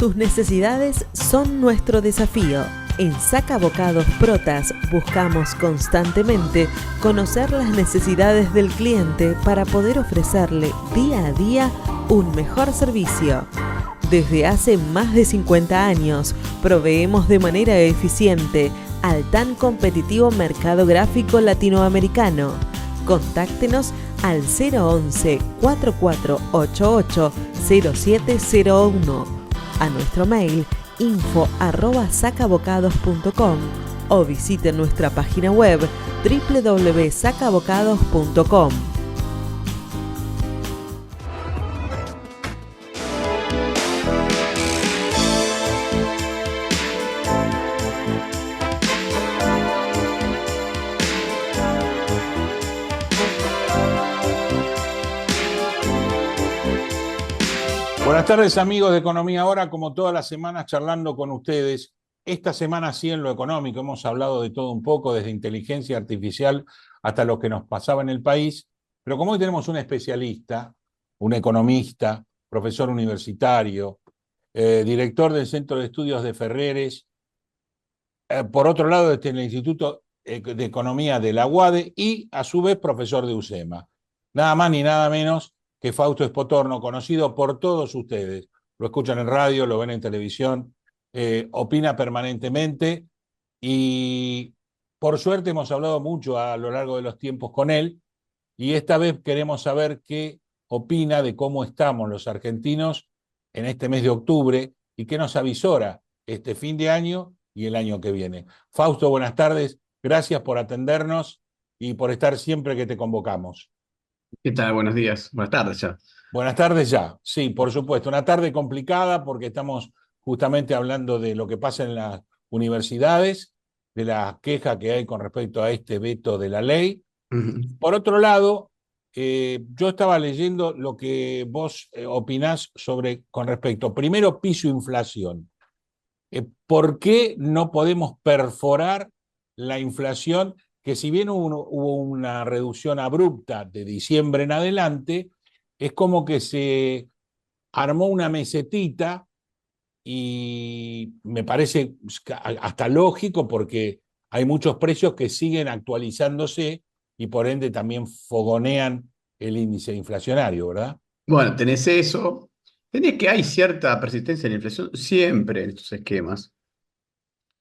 Sus necesidades son nuestro desafío. En Saca Bocados Protas buscamos constantemente conocer las necesidades del cliente para poder ofrecerle día a día un mejor servicio. Desde hace más de 50 años proveemos de manera eficiente al tan competitivo mercado gráfico latinoamericano. Contáctenos al 011 4488 0701, a nuestro mail info@sacabocados.com o visite nuestra página web www.sacabocados.com. Buenas tardes, amigos de Economía Ahora, como todas las semanas charlando con ustedes. Esta semana sí en lo económico hemos hablado de todo un poco, desde inteligencia artificial hasta lo que nos pasaba en el país, pero como hoy tenemos un especialista, un economista, profesor universitario, director del Centro de Estudios de Ferreres, por otro lado desde el Instituto de Economía de la UADE y a su vez profesor de UCEMA. Nada más ni nada menos que Fausto Espotorno, conocido por todos ustedes. Lo escuchan en radio, lo ven en televisión, opina permanentemente y por suerte hemos hablado mucho a lo largo de los tiempos con él y esta vez queremos saber qué opina de cómo estamos los argentinos en este mes de octubre y qué nos avisora este fin de año y el año que viene. Fausto, buenas tardes, gracias por atendernos y por estar siempre que te convocamos. ¿Qué tal? Buenos días. Buenas tardes ya. Buenas tardes ya, sí, por supuesto. Una tarde complicada porque estamos justamente hablando de lo que pasa en las universidades, de la queja que hay con respecto a este veto de la ley. Por otro lado, yo estaba leyendo lo que vos opinás sobre, con respecto, primero, piso inflación. ¿Por qué no podemos perforar la inflación? Que si bien hubo una reducción abrupta de diciembre en adelante, es como que se armó una mesetita y me parece hasta lógico porque hay muchos precios que siguen actualizándose y por ende también fogonean el índice inflacionario, ¿verdad? Bueno, tenés eso. Tenés que hay cierta persistencia en la inflación siempre en estos esquemas.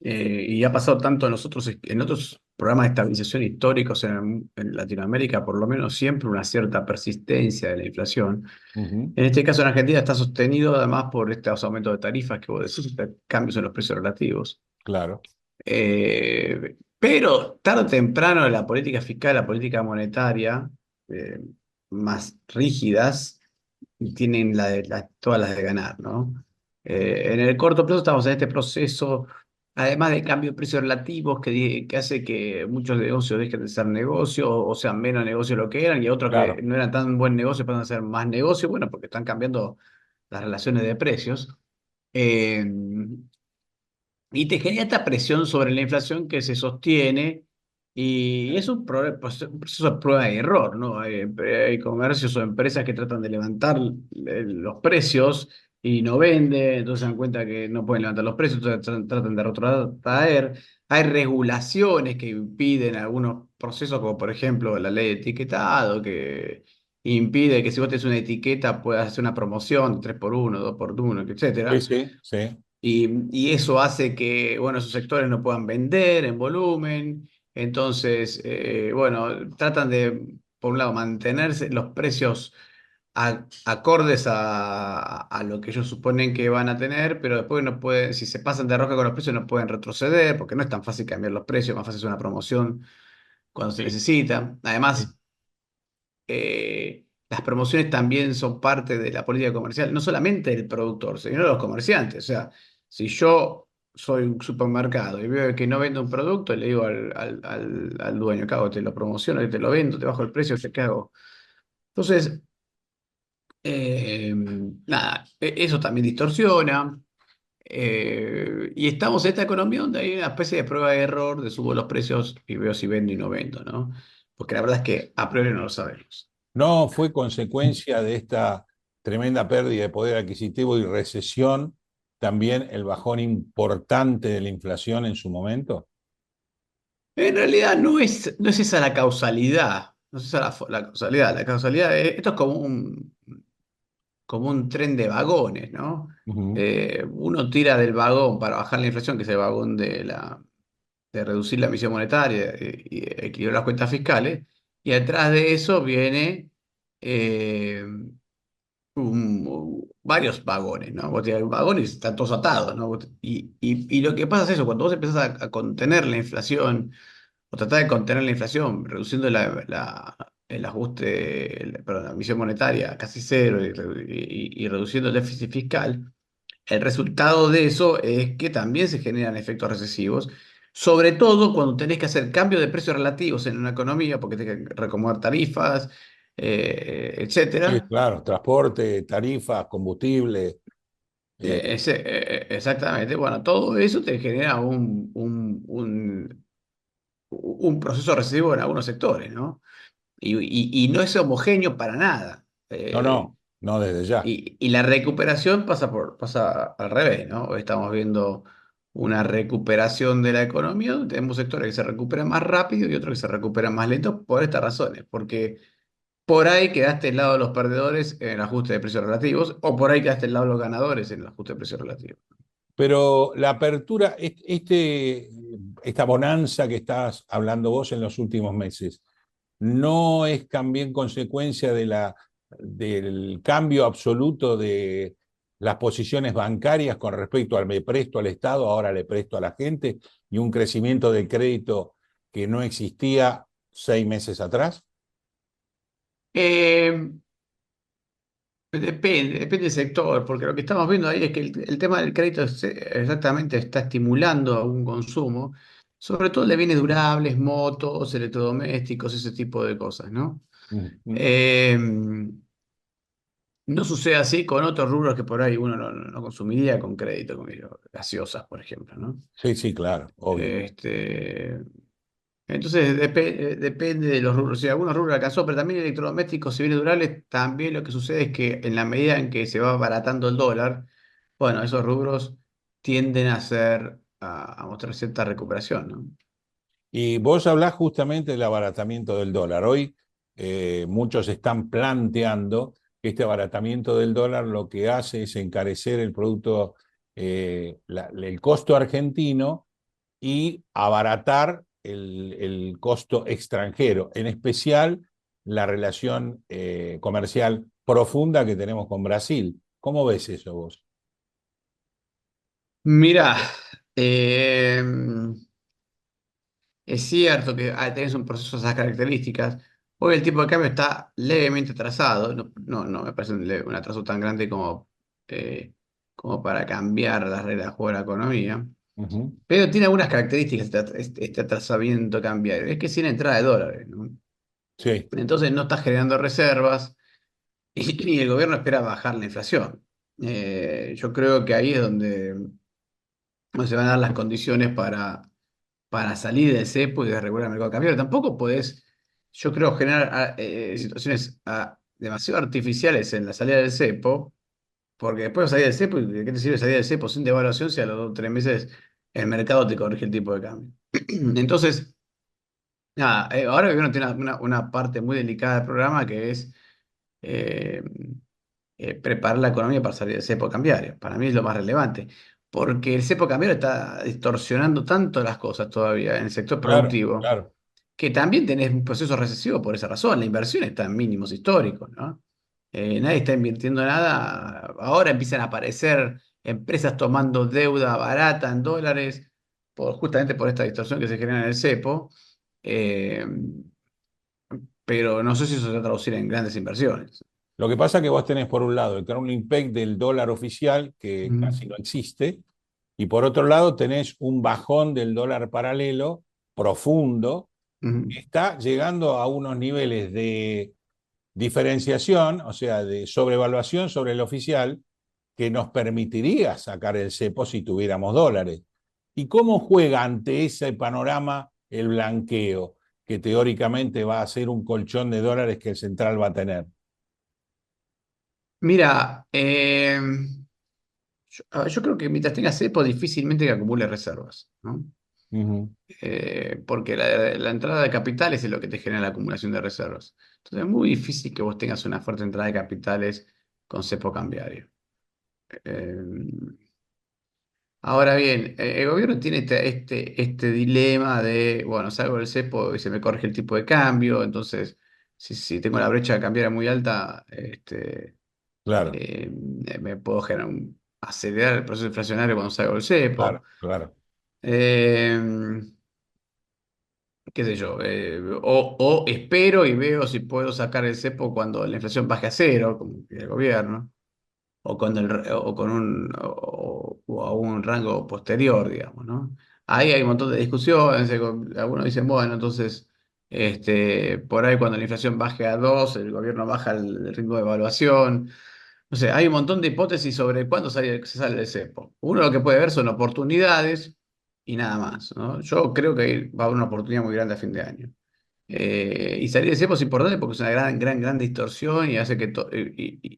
Y ha pasado tanto en otros programas de estabilización históricos en Latinoamérica, por lo menos siempre una cierta persistencia de la inflación. Uh-huh. En este caso en Argentina está sostenido además por estos aumentos de tarifas que vos decís, cambios en los precios relativos. Claro. Pero tarde o temprano la política fiscal, la política monetaria, eh, más rígidas, tienen todas las de ganar, ¿no? En el corto plazo estamos en este proceso, además de cambio de precios relativos que hace que muchos negocios dejen de ser negocios o sean menos negocios de lo que eran y otros que Claro. no eran tan buen negocio pasan a ser más negocio, bueno, porque están cambiando las relaciones de precios. Eh, y te genera esta presión sobre la inflación que se sostiene y es un proceso de prueba y error, ¿no? Hay comercios o empresas que tratan de levantar los precios y no venden, entonces se dan cuenta que no pueden levantar los precios, entonces tratan de retrotraer. Hay regulaciones que impiden algunos procesos, como por ejemplo la ley de etiquetado, que impide que si vos tenés una etiqueta puedas hacer una promoción, 3x1, 2x1, Sí, etcétera. sí, sí. Y eso hace que, bueno, esos sectores no puedan vender en volumen. Entonces, bueno, tratan de, por un lado, mantenerse los precios acordes a lo que ellos suponen que van a tener, pero después no pueden, si se pasan de rosca con los precios, no pueden retroceder, porque no es tan fácil cambiar los precios, más fácil hacer una promoción cuando se Sí, necesita. sí. Además, las promociones también son parte de la política comercial, no solamente del productor, sino de los comerciantes. O sea, si yo soy un supermercado y veo que no vendo un producto, le digo al dueño, ¿qué hago? Te lo promociono, te lo vendo, te bajo el precio, ¿qué hago? Entonces, nada, eso también distorsiona. Y estamos en esta economía donde hay una especie de prueba de error, de subo los precios y veo si vendo y no vendo, ¿no? Porque la verdad es que a priori no lo sabemos. No fue consecuencia de esta tremenda pérdida de poder adquisitivo y recesión también el bajón importante de la inflación en su momento? En realidad no es esa la causalidad, no es esa la causalidad. La causalidad esto es como un tren de vagones, ¿no? Ujú. Uno tira del vagón para bajar la inflación, que es el vagón de reducir la emisión monetaria y equilibrar las cuentas fiscales, y atrás de eso viene eh, varios vagones, ¿no? Vos tenés vagones, están todos atados, ¿no? Y lo que pasa es eso, cuando vos empezás a contener la inflación, o tratar de contener la inflación, reduciendo el ajuste, perdón, la emisión monetaria a casi cero y reduciendo el déficit fiscal, el resultado de eso es que también se generan efectos recesivos, sobre todo cuando tenés que hacer cambios de precios relativos en una economía, porque tenés que recomodar tarifas, Sí, etcétera. claro, transporte, tarifas, combustible. Exactamente. Bueno, todo eso te genera un proceso recesivo en algunos sectores, ¿no? Y no es homogéneo para nada. No, no, no desde ya. Y la recuperación pasa al revés, ¿no? Hoy estamos viendo una recuperación de la economía, donde tenemos sectores que se recuperan más rápido y otros que se recuperan más lento por estas razones, porque por ahí quedaste del lado de los perdedores en el ajuste de precios relativos, o por ahí quedaste del lado de los ganadores en el ajuste de precios relativos. Pero la apertura, esta bonanza que estás hablando vos en los últimos meses, ¿no es también consecuencia del cambio absoluto de las posiciones bancarias con respecto al me presto al Estado, ahora le presto a la gente, y un crecimiento del crédito que no existía 6 meses atrás? Eh, depende del sector, porque lo que estamos viendo ahí es que el tema del crédito exactamente está estimulando un consumo, sobre todo de bienes durables, motos, electrodomésticos, ese tipo de cosas, ¿no? Ujú. Eh, no sucede así con otros rubros que por ahí uno no consumiría con crédito, como digo, gaseosas, por ejemplo, ¿no? Sí, sí, claro, obvio. Este, entonces depende de los rubros. Si algunos rubros alcanzó, pero también electrodomésticos y bienes durables, también lo que sucede es que en la medida en que se va abaratando el dólar, bueno, esos rubros tienden a mostrar cierta recuperación, ¿no? Y vos hablás justamente del abaratamiento del dólar. Hoy muchos están planteando que este abaratamiento del dólar lo que hace es encarecer el producto, el costo argentino y abaratar el costo extranjero, en especial la relación comercial profunda que tenemos con Brasil. ¿Cómo ves eso vos? Mira, eh, es cierto que tenés un proceso de esas características. Hoy el tipo de cambio está levemente atrasado. No me parece un atraso tan grande como para cambiar las reglas de juego de la economía. Ujú. Pero tiene algunas características este atrasamiento cambiario. Es que sin entrada de dólares, ¿no? Sí. Entonces no está generando reservas y el gobierno espera bajar la inflación. Yo creo que ahí es donde se van a dar las condiciones para salir del cepo y de regular el mercado cambiario. Tampoco podés, yo creo, generar situaciones demasiado artificiales en la salida del cepo, porque después de salir del cepo, ¿y de qué te sirve salir del cepo sin devaluación si a los 2 o 3 meses el mercado te corrige el tipo de cambio? Entonces, nada, ahora el gobierno tiene una parte muy delicada del programa que es eh, preparar la economía para salir del cepo cambiario. Para mí es lo más relevante. Porque el cepo cambiario está distorsionando tanto las cosas todavía en el sector Claro, productivo claro. que también tenés un proceso recesivo por esa razón. La inversión está en mínimos históricos, ¿no? Nadie está invirtiendo nada. Ahora empiezan a aparecer empresas tomando deuda barata en dólares, justamente por esta distorsión que se genera en el cepo. Eh, pero no sé si eso se va a traducir en grandes inversiones. Lo que pasa es que vos tenés por un lado el crowning peg del dólar oficial, que Ujú, casi no existe, y por otro lado tenés un bajón del dólar paralelo profundo, ujú. que está llegando a unos niveles de diferenciación, o sea, de sobrevaluación sobre el oficial, que nos permitiría sacar el cepo si tuviéramos dólares. ¿Y cómo juega ante ese panorama el blanqueo, que teóricamente va a ser un colchón de dólares que el central va a tener? Mira, Yo creo que mientras tenga cepo, difícilmente que acumule reservas, ¿no? Ujú. Porque la entrada de capitales es lo que te genera la acumulación de reservas. Entonces es muy difícil que vos tengas una fuerte entrada de capitales con cepo cambiario. Eh, Ahora bien, el gobierno tiene este dilema de, bueno, salgo del cepo y se me corrige el tipo de cambio, entonces si tengo la brecha cambiaria muy alta, Claro, eh, me puedo acelerar el proceso inflacionario cuando salgo del cepo. claro, claro. Eh, Qué sé yo, o espero y veo si puedo sacar el cepo cuando la inflación baje a cero, como quiere el gobierno, o con o a un rango posterior, digamos, ¿no? Ahí hay un montón de discusiones, algunos dicen, bueno, entonces, por ahí cuando la inflación baje a 2 el gobierno baja el ritmo de evaluación. No sé, hay un montón de hipótesis sobre cuándo se sale del cepo. Uno lo que puede ver son oportunidades y nada más, ¿no? Yo creo que va a haber una oportunidad muy grande a fin de año. Y salir del cepo es importante porque es una gran distorsión y hace que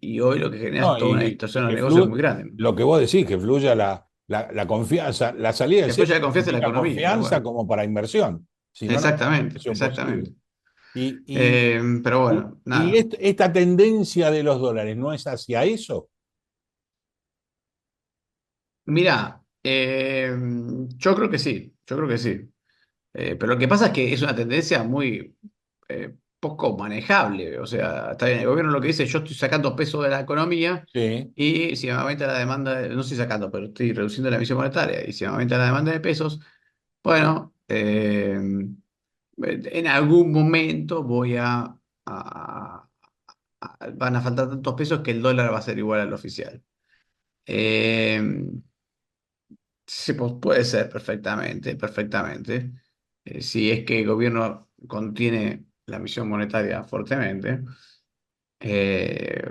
y hoy lo que genera es No, toda una y distorsión en que los negocios muy grande, ¿no? lo que vos decís, que fluya la confianza, la salida del Que fluya cepo la confianza en la significa economía, tal confianza cual. como para inversión, si no, no tenés Exactamente, inversión posible. exactamente. Y, y, Pero bueno, y nada. esta tendencia de los dólares, ¿no es hacia eso? Mirá, yo creo que sí, yo creo que sí. Pero lo que pasa es que es una tendencia muy poco manejable. O sea, está bien, el gobierno lo que dice, yo estoy sacando peso de la economía Sí. y si me aumenta la demanda, no estoy sacando, pero estoy reduciendo la emisión monetaria y si me aumenta la demanda de pesos, bueno, en algún momento a- van a faltar tantos pesos que el dólar va a ser igual al oficial. Eh, Sí, pues puede ser perfectamente, perfectamente. Si es que el gobierno contiene la emisión monetaria fuertemente, eh,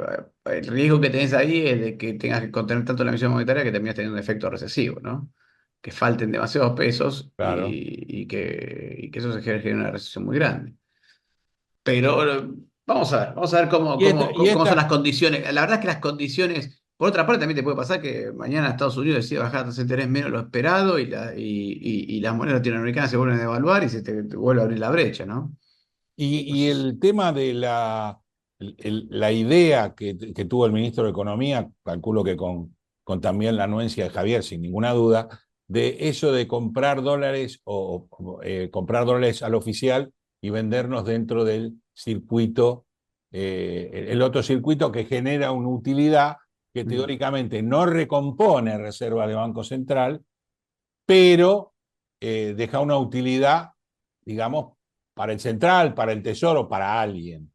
el riesgo que tenés ahí es de que tengas que contener tanto la emisión monetaria que terminas teniendo un efecto recesivo, ¿no? Que falten demasiados pesos Claro. y que eso se genere una recesión muy grande. Pero vamos a ver Y esta, y cómo son las esta, condiciones. La verdad es que las condiciones, por otra parte, también te puede pasar que mañana Estados Unidos decida bajar la tasa de interés menos de lo esperado y las monedas latinoamericanas se vuelven a devaluar y te vuelve a abrir la brecha, ¿no? y el tema de la idea que tuvo el ministro de Economía, calculo que con también la anuencia de Javier, sin ninguna duda, de eso de comprar dólares comprar dólares al oficial y vendernos dentro del circuito, el otro circuito que genera una utilidad que Mm, teóricamente no recompone reserva de Banco Central, pero deja una utilidad, digamos, para el central, para el tesoro, para alguien,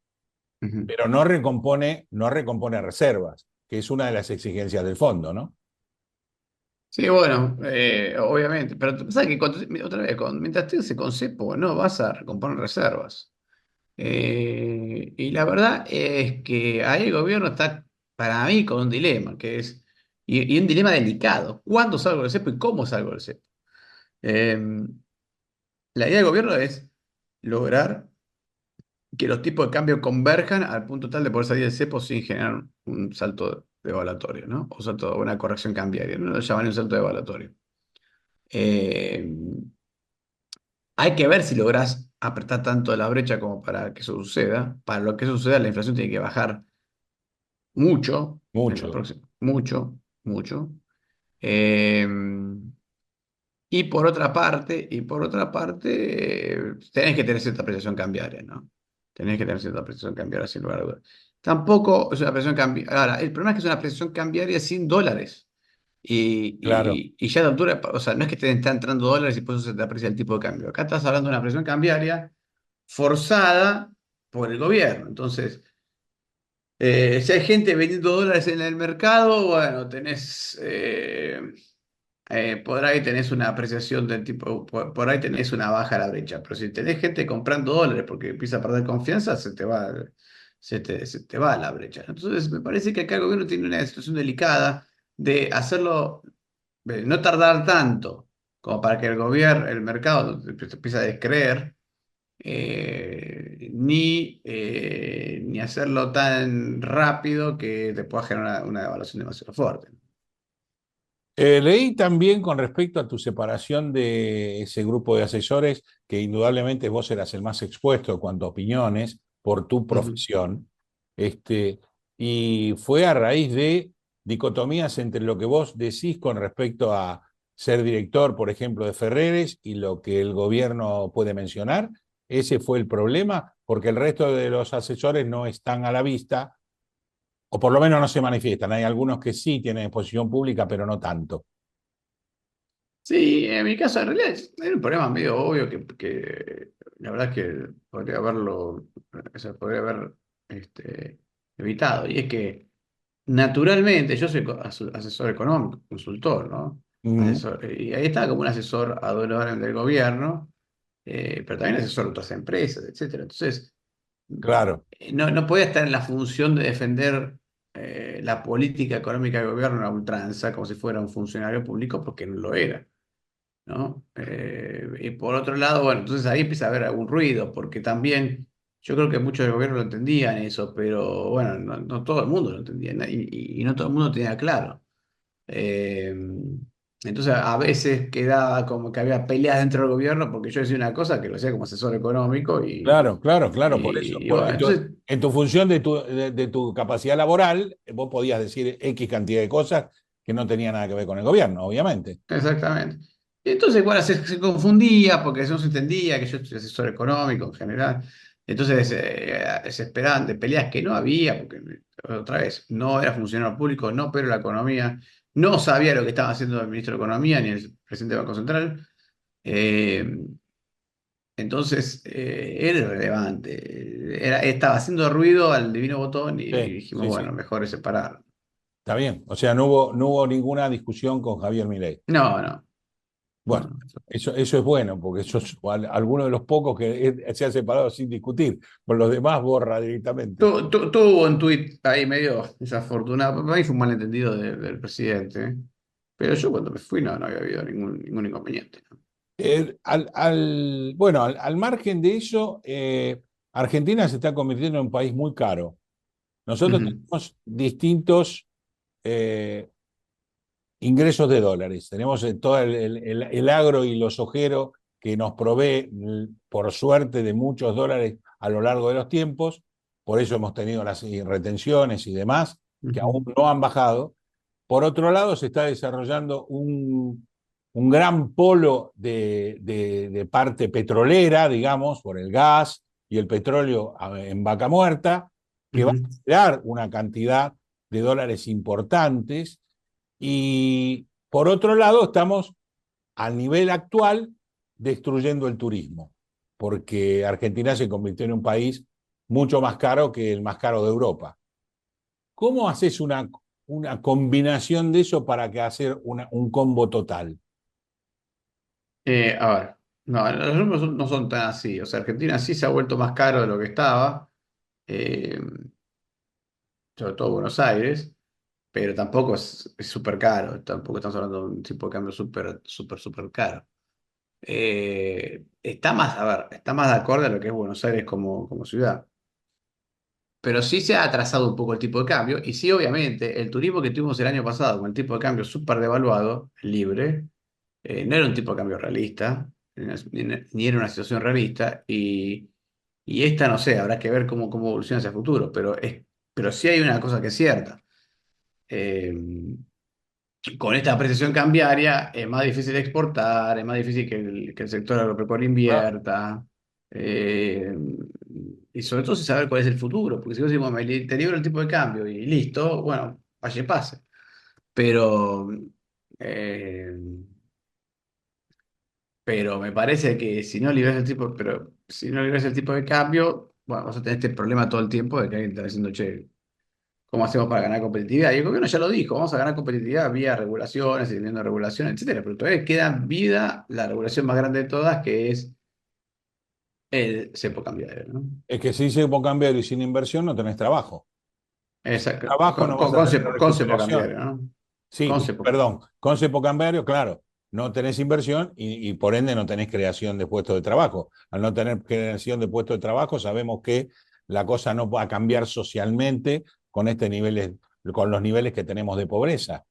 ujú. pero no recompone reservas, que es una de las exigencias del fondo, ¿no? Sí, bueno, obviamente. Pero pasa que otra vez, mientras estés con cepo, no vas a recomponer reservas. Y la verdad es que ahí el gobierno está, para mí, con un dilema, y un dilema delicado. ¿Cuándo salgo del cepo y cómo salgo del cepo? Eh, la idea del gobierno es lograr que los tipos de cambio converjan al punto tal de poder salir del cepo sin generar un salto devaluatorio, ¿no? O salto, una corrección cambiaria, no lo llaman un salto devaluatorio. Eh, Hay que ver si lográs apretar tanto la brecha como para que eso suceda. Para lo que eso suceda, la inflación tiene que bajar mucho, en lo Mucho. próximo, mucho, mucho. Eh, tenés que tener cierta apreciación cambiaria, ¿no? Tenés que tener cierta apreciación cambiaria sin lugar a dudas. Tampoco es una apreciación cambiaria. Ahora, el problema es que es una apreciación cambiaria sin dólares. Claro. Y ya de altura, o sea, no es que te están entrando dólares y por eso se te aprecia el tipo de cambio. Acá estás hablando de una apreciación cambiaria forzada por el gobierno. Entonces, si hay gente vendiendo dólares en el mercado, bueno, por ahí tenés una apreciación del tipo, por ahí tenés una baja a la brecha, pero si tenés gente comprando dólares porque empieza a perder confianza, se te va la brecha. Entonces, me parece que acá el gobierno tiene una situación delicada de hacerlo, no tardar tanto como para que el mercado empiece a descreer ni hacerlo tan rápido que te pueda generar una devaluación demasiado fuerte. Leí también con respecto a tu separación de ese grupo de asesores, que indudablemente vos eras el más expuesto en cuanto a opiniones por tu Ujú. profesión, este, y fue a raíz de dicotomías entre lo que vos decís con respecto a ser director, por ejemplo, de Ferreres y lo que el gobierno puede mencionar. Ese fue el problema, porque el resto de los asesores no están a la vista, o por lo menos no se manifiestan. Hay algunos que sí tienen exposición pública, pero no tanto. Sí, en mi caso, en realidad hay un problema medio obvio que la verdad es que podría haberlo, se podría haber evitado. Y es que naturalmente yo soy asesor económico, consultor, ¿no? Mm, Y ahí está como un asesor ad honorem del gobierno, pero también asesor de otras empresas, etcétera. Entonces, claro, no podía estar en la función de defender la política económica del gobierno a ultranza, como si fuera un funcionario público, porque no lo era. ¿No? Y por otro lado, bueno, entonces ahí empieza a haber algún ruido, porque también yo creo que muchos del gobierno lo entendían eso, pero bueno, no todo el mundo lo entendía y no todo el mundo tenía claro. Eh, entonces a veces quedaba como que había peleas dentro del gobierno porque yo decía una cosa que lo hacía como asesor económico claro, claro, claro, por eso. y bueno, entonces En tu función de tu capacidad laboral, vos podías decir X cantidad de cosas que no tenían nada que ver con el gobierno, obviamente. exactamente. Y entonces, bueno, se confundía porque no se entendía que yo soy asesor económico en general. Entonces, se esperaban de peleas que no había, porque otra vez, no era funcionario público, no, pero la economía, no sabía lo que estaba haciendo el ministro de Economía ni el presidente del Banco Central. Eh, entonces, era irrelevante. Estaba haciendo ruido al divino botón y Sí, dijimos, sí, sí. bueno, mejor es separar. Está bien. O sea, no hubo ninguna discusión con Javier Milei. No, no, Bueno, no. eso es bueno, porque sos alguno de los pocos que se ha separado sin discutir. Por los demás borra directamente. Tuvo un tuit ahí medio desafortunado. Para mí fue un malentendido del presidente. Pero yo cuando me fui no había habido ningún inconveniente, ¿no? Bueno, al margen de eso, Argentina se está convirtiendo en un país muy caro. Nosotros Ujú, tenemos distintos eh, ingresos de dólares. Tenemos todo el agro y los ojeros que nos provee, por suerte, de muchos dólares a lo largo de los tiempos. Por eso hemos tenido las retenciones y demás, que ujú, aún no han bajado. Por otro lado, se está desarrollando un gran polo de parte petrolera, digamos, por el gas y el petróleo en vaca muerta, que va ujú. a generar una cantidad de dólares importantes. Y por otro lado, estamos al nivel actual destruyendo el turismo, porque Argentina se convirtió en un país mucho más caro que el más caro de Europa. ¿Cómo haces una combinación de eso para que hacer un combo total? A ver, no, los números no son tan así. O sea, Argentina sí se ha vuelto más caro de lo que estaba, eh, sobre todo Buenos Aires, pero tampoco es súper caro. Tampoco estamos hablando de un tipo de cambio súper caro. Está más, a ver, está más de acorde a lo que es Buenos Aires como ciudad. Pero sí se ha atrasado un poco el tipo de cambio. Y sí, obviamente, el turismo que tuvimos el año pasado con el tipo de cambio súper devaluado, libre, no era un tipo de cambio realista, ni era una situación realista. Y esta, no sé, habrá que ver cómo evoluciona hacia el futuro. Pero sí hay una cosa que es cierta. Eh, con esta apreciación cambiaria es más difícil exportar, es más difícil que el sector agropecuario Ah, invierta, eh, y sobre todo sin saber cuál es el futuro, porque si vos decimos, te libro el tipo de cambio y listo, bueno, vaya y pase. Pero, eh, pero me parece que si no liberas el tipo de cambio, bueno, vas a tener este problema todo el tiempo de que alguien está diciendo, che, ¿cómo hacemos para ganar competitividad? Y el gobierno ya lo dijo, vamos a ganar competitividad vía regulaciones, eliminando regulaciones, etcétera. Pero todavía queda vida la regulación más grande de todas, que es el cepo cambiario, ¿no? es que si se cambiar y sin inversión no tenés trabajo. Exacto. Trabajo no vas a tener Con cepo recuperación. cambiario, ¿no? Sí, Con cepo perdón, con cepo cambiario, claro, no tenés inversión y por ende no tenés creación de puestos de trabajo. Al no tener creación de puestos de trabajo, sabemos que la cosa no va a cambiar socialmente con con los niveles que tenemos de pobreza.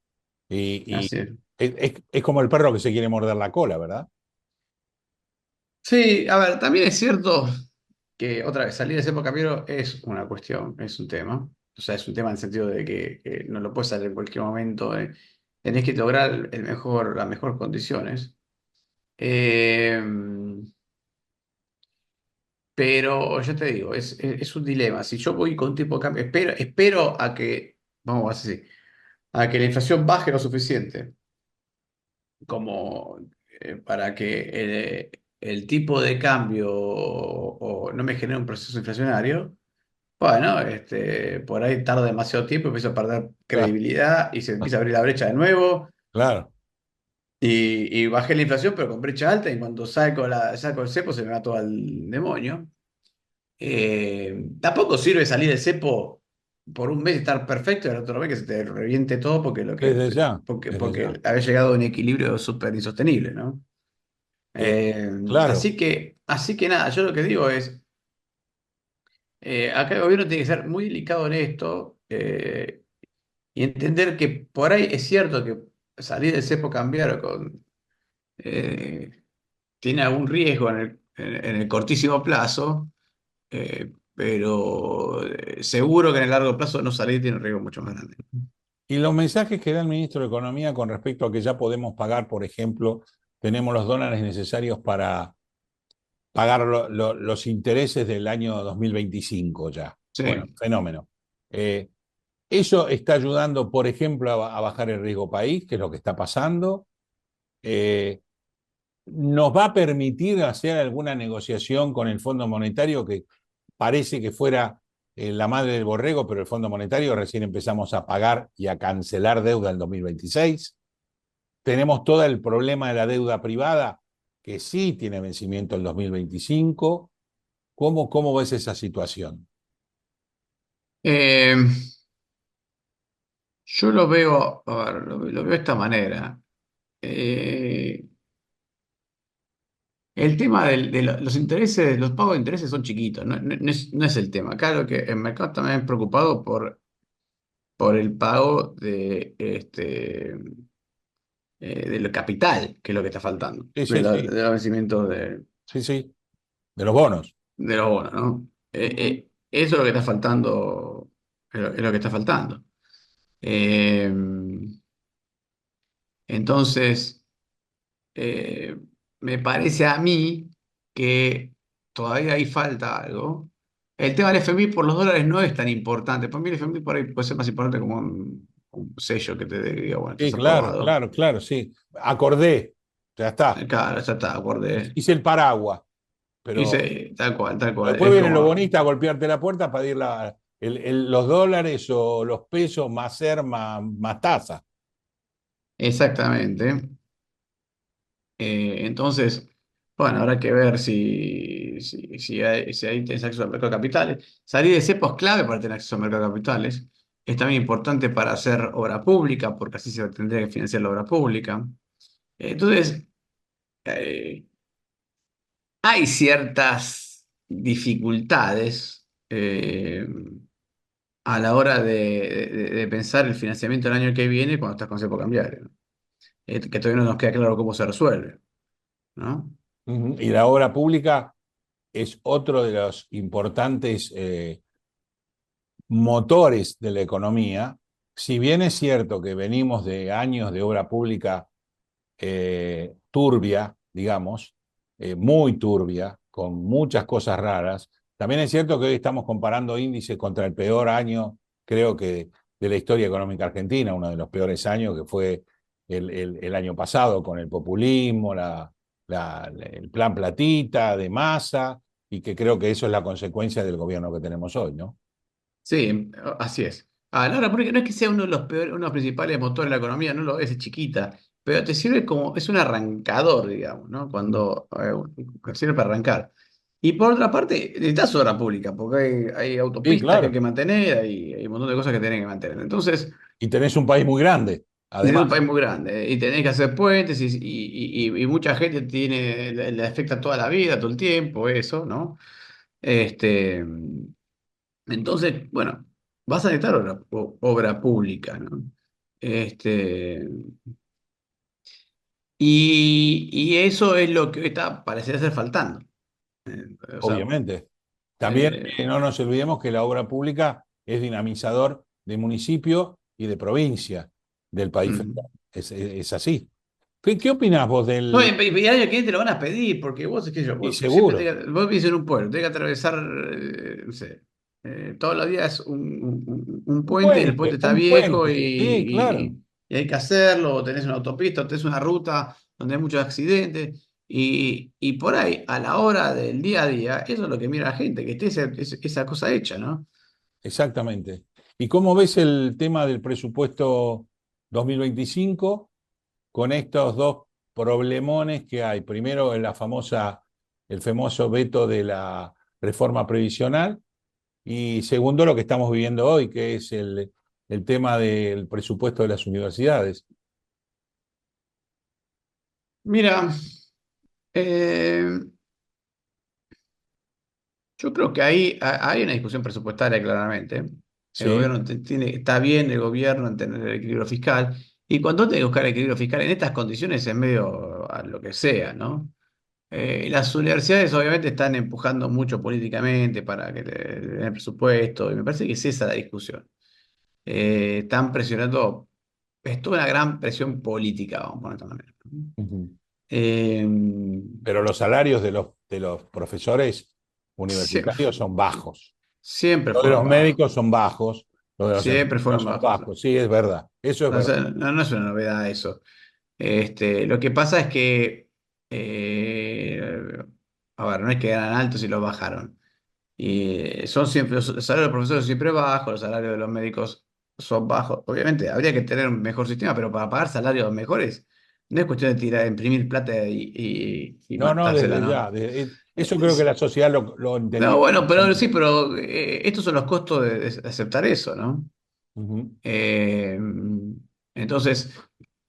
Y, así es. Es como el perro que se quiere morder la cola, ¿verdad? Sí, a ver, también es cierto que otra vez salir de ese cambiario es una cuestión, es un tema. O sea, es un tema en el sentido de que no lo puedes salir en cualquier momento. Tenés que lograr las mejores condiciones. Eh, pero yo te digo, es un dilema. Si yo voy con tipo de cambio, espero a que, vamos a decir, a que la inflación baje lo suficiente como para que el tipo de cambio o no me genere un proceso inflacionario. Bueno, por ahí tarda demasiado tiempo, empiezo a perder Claro, credibilidad y se empieza a abrir la brecha de nuevo. claro. Y bajé la inflación, pero con brecha alta, y cuando saco el cepo se me va todo al demonio. Tampoco sirve salir del cepo por un mes y estar perfecto y al otro mes que se te reviente todo Desde ya, desde porque ya. había llegado a un equilibrio súper insostenible, ¿no? Eh, claro. Así que nada, yo lo que digo es, acá el gobierno tiene que ser muy delicado en esto. Y entender que por ahí es cierto que salir del cepo cambiario eh, tiene algún riesgo en el cortísimo plazo, pero seguro que en el largo plazo no salir tiene un riesgo mucho más grande. Y los mensajes que da el ministro de Economía con respecto a que ya podemos pagar, por ejemplo, tenemos los dólares necesarios para pagar los intereses del año 2025 ya. Bueno, Sí. fenómeno. Eh, Eso está ayudando, por ejemplo, a bajar el riesgo país, que es lo que está pasando. Eh, Nos va a permitir hacer alguna negociación con el Fondo Monetario, que parece que fuera la madre del borrego, pero el Fondo Monetario recién empezamos a pagar y a cancelar deuda en 2026. Tenemos todo el problema de la deuda privada, que sí tiene vencimiento en 2025. ¿Cómo ves esa situación? Eh, yo lo veo, a ver, lo veo de esta manera. Eh, el tema los intereses, los pagos de intereses son chiquitos, no es el tema. Acá lo que el mercado también es preocupado por el pago del capital, que es lo que está faltando, Sí, sí, sí, de los vencimientos sí, sí, de los bonos. de los bonos, ¿no? Eso es lo que está faltando, es lo que está faltando. Eh, entonces, eh, me parece a mí que todavía ahí falta algo. El tema del FMI por los dólares no es tan importante. Para mí el FMI por ahí puede ser más importante como un sello que te diga, bueno, Sí, estás claro, aprobado. claro, claro, sí. Acordé, ya está. Claro, ya está, acorde. Hice el paraguas, Y pero sí, tal cual. después Es vienen los como, bonistas a golpearte la puerta para pedir los dólares o los pesos más ser, más tasa. exactamente. Entonces, bueno, habrá que ver si hay tenés acceso al mercado de capitales. Salir de cepo es clave para tener acceso al mercado de capitales. Es también importante para hacer obra pública, porque así se tendría que financiar la obra pública. Entonces, eh, hay ciertas dificultades a la hora de pensar el financiamiento del año que viene cuando estás con cepo cambiario, ¿no? Que todavía no nos queda claro cómo se resuelve, ¿no? Ujú. Y la obra pública es otro de los importantes motores de la economía. Si bien es cierto que venimos de años de obra pública turbia, digamos, muy turbia, con muchas cosas raras. También es cierto que hoy estamos comparando índices contra el peor año, creo que, de la historia económica argentina, uno de los peores años que fue el año pasado con el populismo, el plan platita de masa, y que creo que eso es la consecuencia del gobierno que tenemos hoy, ¿no? Sí, así es. La obra pública no es que sea uno de los peores, uno de los principales motores de la economía, no lo es, es chiquita, pero te sirve como, es un arrancador, digamos, ¿no? Sirve para arrancar. Y por otra parte, necesitas obra pública, porque hay Sí, autopistas que hay claro. que mantener, hay un montón de cosas que tienen que mantener. Entonces, Y tenés un país muy grande, es un además. país muy grande, y tenés que hacer puentes, y mucha gente le afecta toda la vida, todo el tiempo, eso, ¿no? Este. Entonces, bueno, vas a necesitar obra pública, ¿no? Este, Y eso es lo que hoy pareciera ser faltando. O sea, obviamente. También eh, no nos olvidemos que la obra pública es dinamizador de municipio y de provincia del país mm. federal. Es así. ¿Qué opinás vos No, del... y al año que viene te lo van a pedir, porque vos, es que yo, Y vos siempre seguro. vos vivís en un pueblo, tenés que atravesar, no sé, todos los días un puente y el puente está Un viejo puente. Sí, claro. y hay que hacerlo, o tenés una autopista, o tenés una ruta donde hay muchos accidentes, y por ahí, a la hora del día a día, eso es lo que mira la gente, que esté esa cosa hecha, ¿no? Exactamente. ¿Y cómo ves el tema del presupuesto 2025 con estos dos problemones que hay? Primero, el famoso veto de la reforma previsional y segundo, lo que estamos viviendo hoy, que es el tema del presupuesto de las universidades. Mira, eh, yo creo que ahí hay una discusión presupuestaria claramente. El Sí. gobierno está bien el gobierno en tener el equilibrio fiscal. Y cuando tiene que buscar el equilibrio fiscal en estas condiciones es medio a lo que sea, ¿no? Las universidades obviamente están empujando mucho políticamente para que le den el presupuesto y me parece que es esa la discusión. Están presionando, es toda una gran presión política, vamos a poner de esta manera. Ujú. Eh, Pero los salarios de los profesores sie- universitarios son bajos. siempre Los de los fueron bajos, médicos son bajos, los de los siempre enfermeros fueron son bajos. bajos. Sí, es verdad. Eso es No, o verdad. sea, no es una novedad eso. Lo que pasa es que, a ver, no es que eran altos y los bajaron. Y son siempre, los salarios de los profesores son siempre bajos, los salarios de los médicos son bajos. Obviamente, habría que tener un mejor sistema, pero para pagar salarios mejores, no es cuestión de tirar, imprimir plata y No, no, matársela, desde ¿no? ya. Eso creo que la sociedad lo No, entendió. bueno, pero sí, pero estos son los costos de aceptar eso, ¿no? Ujú. Eh, entonces,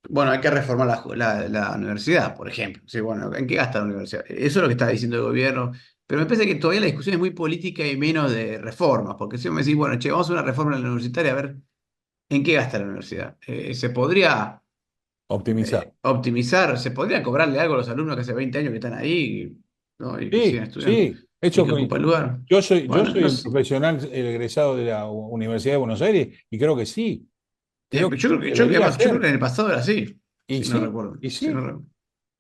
bueno, hay que reformar la universidad, por ejemplo. Sí, bueno, ¿en qué gasta la universidad? Eso es lo que está diciendo el gobierno. Pero me parece que todavía la discusión es muy política y menos de reformas. Porque si me decís, bueno, che, vamos a hacer una reforma en la universitaria, a ver en qué gasta la universidad. ¿Se podría Optimizar. optimizar? ¿Se podría cobrarle algo a los alumnos que hace 20 años que están ahí, ¿no? Y que siguen Sí, estudiando sí. y que ocupa el lugar? Yo Bueno, soy no un sé. profesional egresado de la Universidad de Buenos Aires y creo que sí. Creo que sí, debería Yo creo ser. que en el pasado era así, Y si no sí, recuerdo. y Si no sí. recuerdo.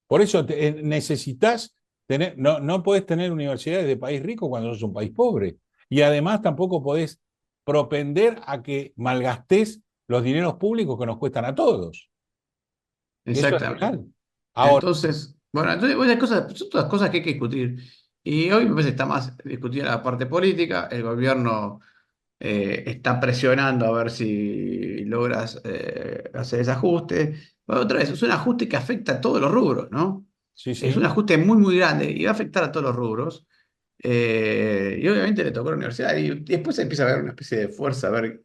Por eso necesitas tener, no podés tener universidades de país rico cuando sos un país pobre. Y además tampoco podés propender a que malgastés los dineros públicos que nos cuestan a todos. Eso es Exactamente. real. Ahora, Entonces, bueno, entonces esas cosas, son todas cosas que hay que discutir. Y hoy me parece que está más discutida la parte política. El gobierno está presionando a ver si logras hacer ese ajuste. Bueno, otra vez, es un ajuste que afecta a todos los rubros, ¿no? sí, Es un sí. ajuste muy, muy grande y va a afectar a todos los rubros. Y obviamente le tocó a la universidad y después empieza a haber una especie de fuerza a ver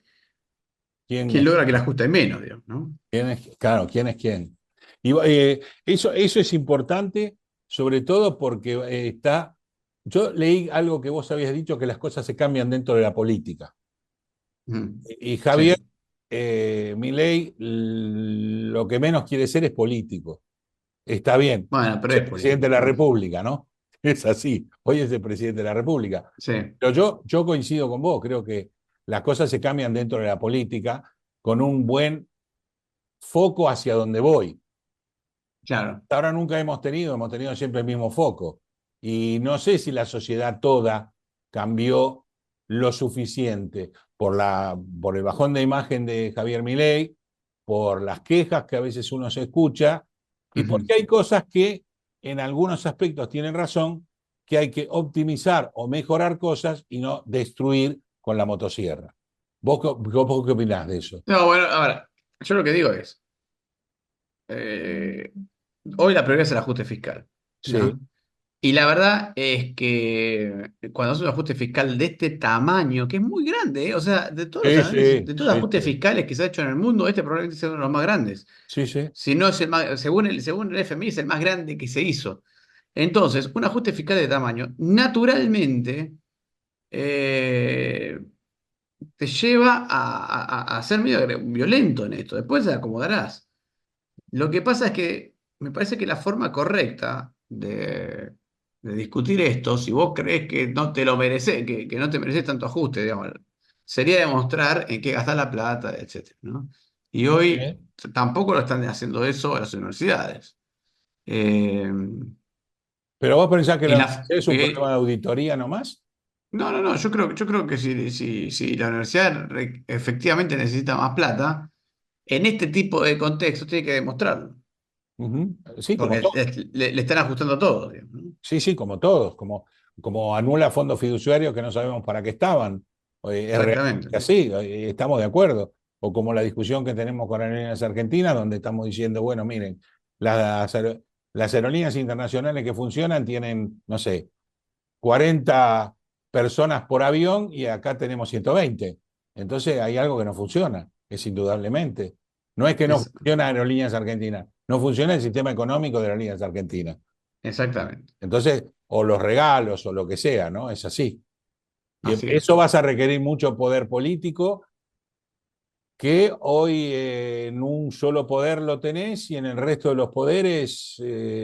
¿Quién quién es logra que el ajuste menos, digamos, ¿no? quién? Claro, ¿quién es quién? Y eso es importante, sobre todo porque está. Yo leí algo que vos habías dicho, que las cosas se cambian dentro de la política. Ujú. Y Javier Sí. Milei lo que menos quiere ser es político. Está bien, Bueno, pero es el es presidente de político. la República, ¿no? Es así, hoy es el presidente de la República. Sí, Pero yo coincido con vos, creo que las cosas se cambian dentro de la política con un buen foco hacia donde voy. claro. Hasta ahora nunca hemos tenido siempre el mismo foco. Y no sé si la sociedad toda cambió lo suficiente por el bajón de imagen de Javier Milei, por las quejas que a veces uno se escucha y Ujú. porque hay cosas que en algunos aspectos tienen razón, que hay que optimizar o mejorar cosas y no destruir con la motosierra. ¿Vos qué opinás de eso? No, bueno, ahora, yo lo que digo es, eh, hoy la prioridad es el ajuste fiscal, Sí, ¿no? Y la verdad es que cuando haces un ajuste fiscal de este tamaño, que es muy grande, ¿eh? O sea, de todos los sí, análisis, sí, de todos los sí, ajustes sí, fiscales que se ha hecho en el mundo, este probablemente sea uno de los más grandes. sí, sí. Si no es el más, según el FMI, es el más grande que se hizo. Entonces, un ajuste fiscal de tamaño, naturalmente, eh, te lleva a ser medio violento en esto. Después te acomodarás. Lo que pasa es que me parece que la forma correcta de discutir esto, si vos crees que no te lo mereces, que no te mereces tanto ajuste, digamos, sería demostrar en qué gastar la plata, etcétera, ¿no? Y hoy Sí. tampoco lo están haciendo eso las universidades. Eh, Pero vos pensás que y la la, universidad es un problema de auditoría nomás. no, no, no, yo creo que si la universidad efectivamente necesita más plata, en este tipo de contextos tiene que demostrarlo, Ujú. Sí, como porque todos. le están ajustando todo, digamos, ¿no? Sí, sí, como todos. Como anula fondos fiduciarios que no sabemos para qué estaban. Es Exactamente. realmente así, estamos de acuerdo. O como la discusión que tenemos con Aerolíneas Argentinas, donde estamos diciendo, bueno, miren, las aerolíneas internacionales que funcionan tienen, no sé, 40 personas por avión y acá tenemos 120. Entonces hay algo que no funciona, es indudablemente. No es que no Es, funciona Aerolíneas Argentinas, no funciona el sistema económico de Aerolíneas Argentinas. exactamente. Entonces, o los regalos o lo que sea, ¿no? Es así. Y Así es. eso vas a requerir mucho poder político que hoy en un solo poder lo tenés y en el resto de los poderes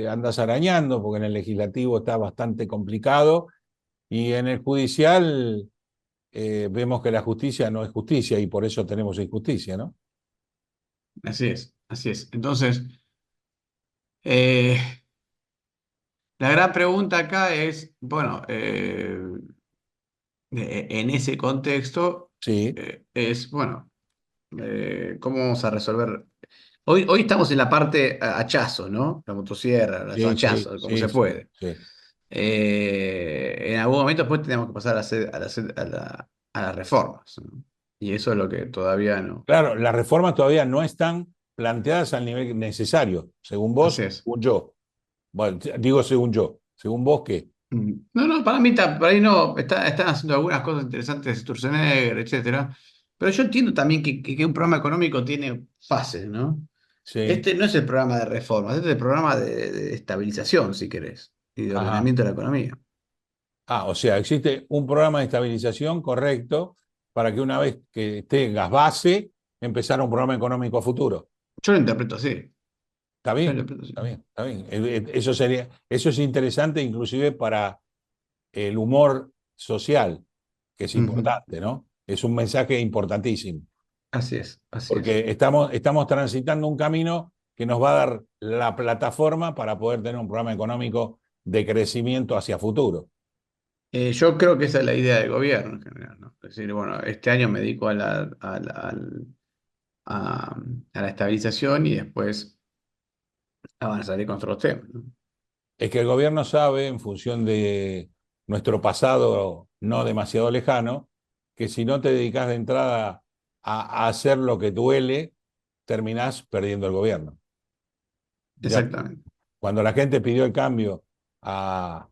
andas arañando, porque en el legislativo está bastante complicado y en el judicial vemos que la justicia no es justicia y por eso tenemos injusticia, ¿no? Así es. Así es. Entonces, eh, la gran pregunta acá es, bueno, en ese contexto, Sí, es, bueno, ¿cómo vamos a resolver? Hoy estamos en la parte hachazo, ¿no? La motosierra, el sí, sí, hachazo, como sí, se sí, puede. sí. En algún momento después tenemos que pasar a las reformas, ¿no? Y eso es lo que todavía no. Claro, las reformas todavía no están planteadas al nivel necesario, según Así vos, es. según yo. Bueno, digo según yo. Según vos, ¿qué? No, no, para mí, para ahí no, están haciendo algunas cosas interesantes, Sturzenegger, etcétera. Pero yo entiendo también que un programa económico tiene fases, ¿no? Sí. Este no es el programa de reformas, este es el programa de estabilización, si querés, y de Ajá. ordenamiento de la economía. Ah, o sea, existe un programa de estabilización correcto para que una vez que tengas base, empezar un programa económico a futuro. Yo lo interpreto así. ¿Está Yo lo bien? interpreto así. Está bien, está bien. Eso sería, eso es interesante inclusive para el humor social, que es Ujú. importante, ¿no? Es un mensaje importantísimo, Así es, así es. porque estamos transitando un camino que nos va a dar la plataforma para poder tener un programa económico de crecimiento hacia futuro. Yo creo que esa es la idea del gobierno en general, ¿no? Es decir, bueno, este año me dedico a la estabilización y después avanzaré con otros temas, ¿no? Es que el gobierno sabe, en función de nuestro pasado no demasiado lejano, que si no te dedicas de entrada a hacer lo que duele, terminás perdiendo el gobierno. Ya Exactamente. cuando la gente pidió el cambio a,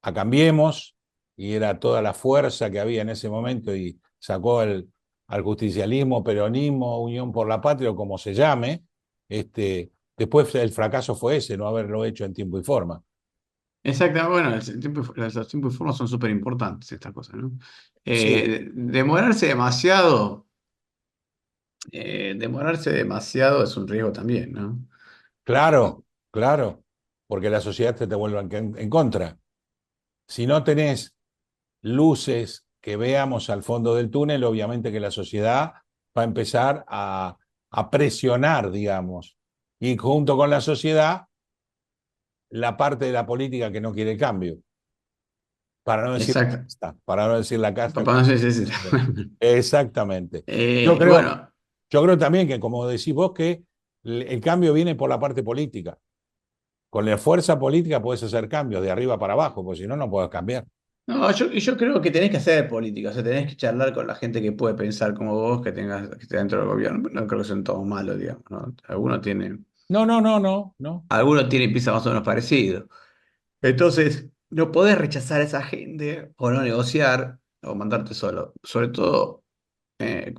a Cambiemos, y era toda la fuerza que había en ese momento, y sacó al justicialismo, peronismo, Unión por la Patria, o como se llame, después el fracaso fue ese, no haberlo hecho en tiempo y forma. Exactamente. Bueno, los tiempos y formas son súper importantes estas cosas, ¿no? Sí, Demorarse demorarse demasiado es un riesgo también, ¿no? claro, claro, porque la sociedad te vuelve en contra. Si no tenés luces que veamos al fondo del túnel, obviamente que la sociedad va a empezar a presionar, digamos, y junto con la sociedad, la parte de la política que no quiere el cambio, para no decir la Exacto. casta, para no decir la casta. Papá, no sé si Exactamente. Yo y creo, bueno, yo creo también que, como decís vos, que el cambio viene por la parte política. Con la fuerza política puedes hacer cambios de arriba para abajo, porque si no, no puedes cambiar. no, yo creo que tenés que hacer política, o sea, tenés que charlar con la gente que puede pensar como vos, que esté dentro del gobierno. No creo que son todos malos, digamos, ¿no? No, no, no, no, no. Algunos tienen piensa más o menos parecido. Entonces, no podés rechazar a esa gente o no negociar o mandarte solo, sobre todo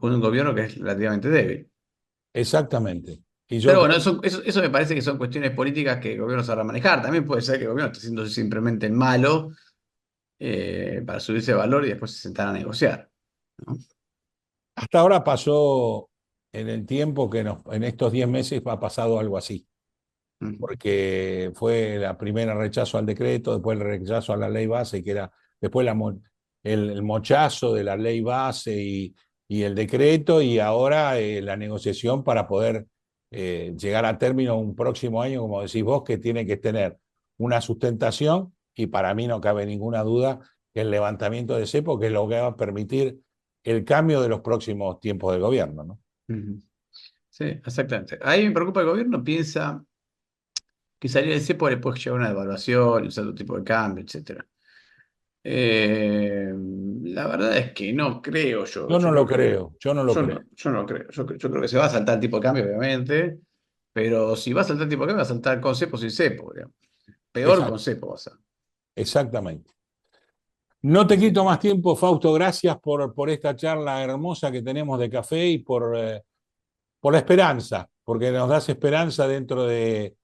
con un gobierno que es relativamente débil. Exactamente. Y yo Pero bueno, creo, eso me parece que son cuestiones políticas que el gobierno sabrá manejar. También puede ser que el gobierno esté siendo simplemente el malo para subirse de valor y después se sentar a negociar, ¿no? hasta ahora pasó en el tiempo que en estos 10 meses ha pasado algo así. porque fue la primera rechazo al decreto, después el rechazo a la ley base, que era después el mochazo de la ley base y el decreto, y ahora la negociación para poder llegar a término un próximo año, como decís vos, que tiene que tener una sustentación, y para mí no cabe ninguna duda que el levantamiento de cepo, que es lo que va a permitir el cambio de los próximos tiempos del gobierno, ¿no? Sí, exactamente. Ahí me preocupa el gobierno, piensa que salir del cepo le puede llevar una devaluación, un cierto tipo de cambio, etcétera. La verdad es que no creo yo. Yo Yo no lo creo que creo, yo no lo creo. yo no creo. Yo creo que se va a saltar el tipo de cambio, obviamente, pero si va a saltar el tipo de cambio, va a saltar con cepo o sin cepo, digamos. Peor con cepo va a ser. Exactamente. No te Así quito que, más tiempo, Fausto. Gracias por esta charla hermosa que tenemos de café y por la esperanza, porque nos das esperanza dentro de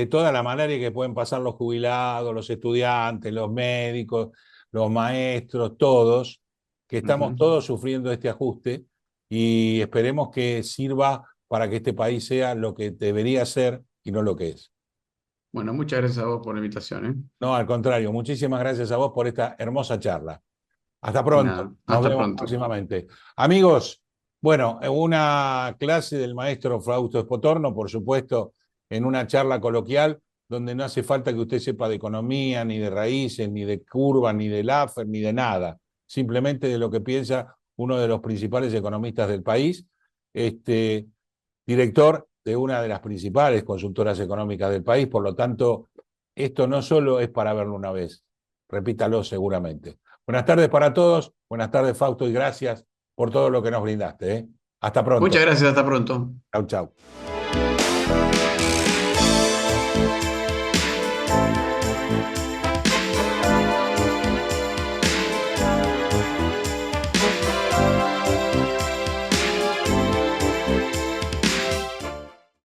toda la malaria que pueden pasar los jubilados, los estudiantes, los médicos, los maestros, todos, que estamos todos sufriendo este ajuste, y esperemos que sirva para que este país sea lo que debería ser y no lo que es. bueno, muchas gracias a vos por la invitación, ¿eh? No, al contrario, muchísimas gracias a vos por esta hermosa charla. Hasta pronto, Nada, nos hasta vemos pronto. próximamente. Amigos, bueno, una clase del maestro Fausto Espotorno, por supuesto, en una charla coloquial, donde no hace falta que usted sepa de economía, ni de raíces, ni de curvas, ni de Laffer, ni de nada, simplemente de lo que piensa uno de los principales economistas del país, director de una de las principales consultoras económicas del país. Por lo tanto, esto no solo es para verlo una vez, repítalo seguramente. Buenas tardes para todos, buenas tardes Fausto, y gracias por todo lo que nos brindaste. Hasta pronto. Muchas gracias, hasta pronto. Chau, chau.